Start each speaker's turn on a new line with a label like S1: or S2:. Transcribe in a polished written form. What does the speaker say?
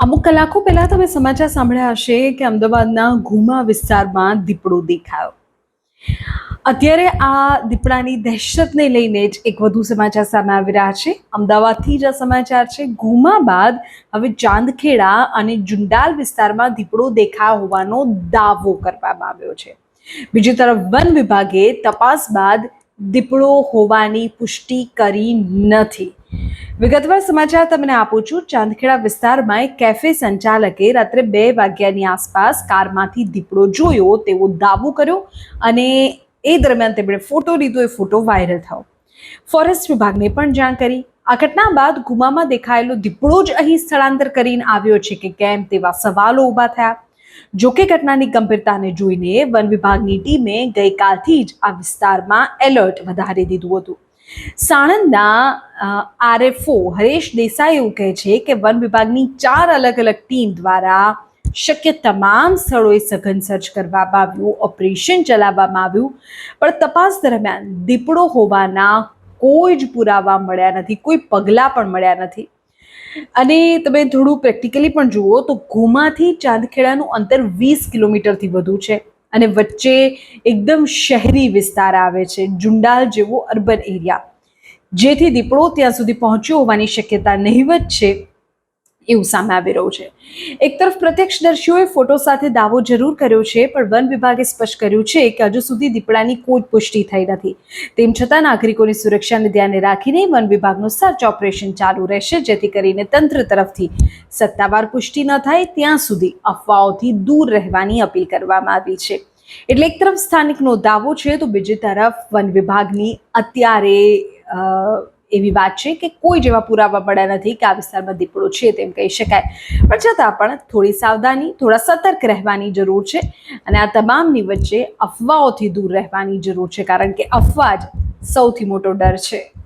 S1: અમુક કલાકો પહેલા તમે સમાચાર સાંભળ્યા હશે કે અમદાવાદના ઘુમા વિસ્તારમાં દીપડો દેખાયો। અત્યારે આ દીપડાની દહેશતને લઈને જ એક વધુ સમાચાર સામે આવી રહ્યા છે। અમદાવાદથી જ આ સમાચાર છે। ઘુમા બાદ હવે ચાંદખેડા અને જુંડાલ વિસ્તારમાં દીપડો દેખાયો હોવાનો દાવો કરવામાં આવ્યો છે। બીજી તરફ વન વિભાગે તપાસ બાદ દીપડો હોવાની પુષ્ટિ કરી નથી। વિગતવાર સમાચાર તમને આપું છું। ચાંદખેડા વિસ્તારમાં એક કેફે સંચાલકે રાત્રે 2 વાગ્યાની આસપાસ કારમાંથી દીપડો જોયો તેવો દાવો કર્યો અને એ દરમિયાન તેમણે ફોટો લીધો। એ ફોટો વાયરલ થયો। ફોરેસ્ટ વિભાગને પણ જાણ કરી। આ ઘટના બાદ ગુમામાં દેખાયેલો દીપડો જ અહીં સ્થળાંતર કરીને આવ્યો છે કે કેમ તેવા સવાલો ઊભા થયા। જોકે ઘટનાની ગંભીરતાને જોઈને વન વિભાગની ટીમે ગઈકાલથી જ આ વિસ્તારમાં એલર્ટ વધારી દીધું હતું। સાણંદના આરએફઓ હરેશ દેસાઈ એવું કહે છે કે વન વિભાગની 4 અલગ અલગ ટીમ દ્વારા શક્ય તમામ સ્થળોએ સઘન સર્ચ કરવામાં આવ્યું, ઓપરેશન ચલાવવામાં આવ્યું, પણ તપાસ દરમિયાન દીપડો હોવાના કોઈ જ પુરાવા મળ્યા નથી, કોઈ પગલાં પણ મળ્યા નથી। અને તમે થોડું પ્રેક્ટિકલી પણ જુઓ તો ઘુમાથી ચાંદખેડાનું અંતર 20 કિલોમીટરથી વધુ છે અને વચ્ચે એકદમ શહેરી વિસ્તાર આવે છે, જુંડાલ જેવો અર્બન એરિયા, જેથી દીપડો ત્યાં સુધી પહોંચ્યો હોવાની શક્યતા નહિવત છે એવું સામે આવી રહ્યું છે। એક તરફ પ્રત્યક્ષદર્શીઓએ ફોટો સાથે દાવો જરૂર કર્યો છે, પણ વન વિભાગે સ્પષ્ટ કર્યું છે કે હજુ સુધી દીપડાની કોઈ પુષ્ટિ થઈ નથી। તેમ છતાં નાગરિકોની સુરક્ષાને ધ્યાને રાખીને વન વિભાગનું સર્ચ ઓપરેશન ચાલુ રહેશે, જેથી કરીને તંત્ર તરફથી સત્તાવાર પુષ્ટિ ન થાય ત્યાં સુધી અફવાઓથી દૂર રહેવાની અપીલ કરવામાં આવી છે। એટલે એક તરફ સ્થાનિકનો દાવો છે તો બીજી તરફ વન વિભાગની અત્યારે એવી વાત છે કે કોઈ જેવા પુરાવા મળ્યા નથી કે આ વિસ્તારમાં દીપડો છે તેમ કહી શકાય। પણ છતાં પણ થોડી સાવધાની, થોડા સતર્ક રહેવાની જરૂર છે અને આ તમામની વચ્ચે અફવાઓથી દૂર રહેવાની જરૂર છે, કારણ કે અફવા જ સૌથી મોટો ડર છે।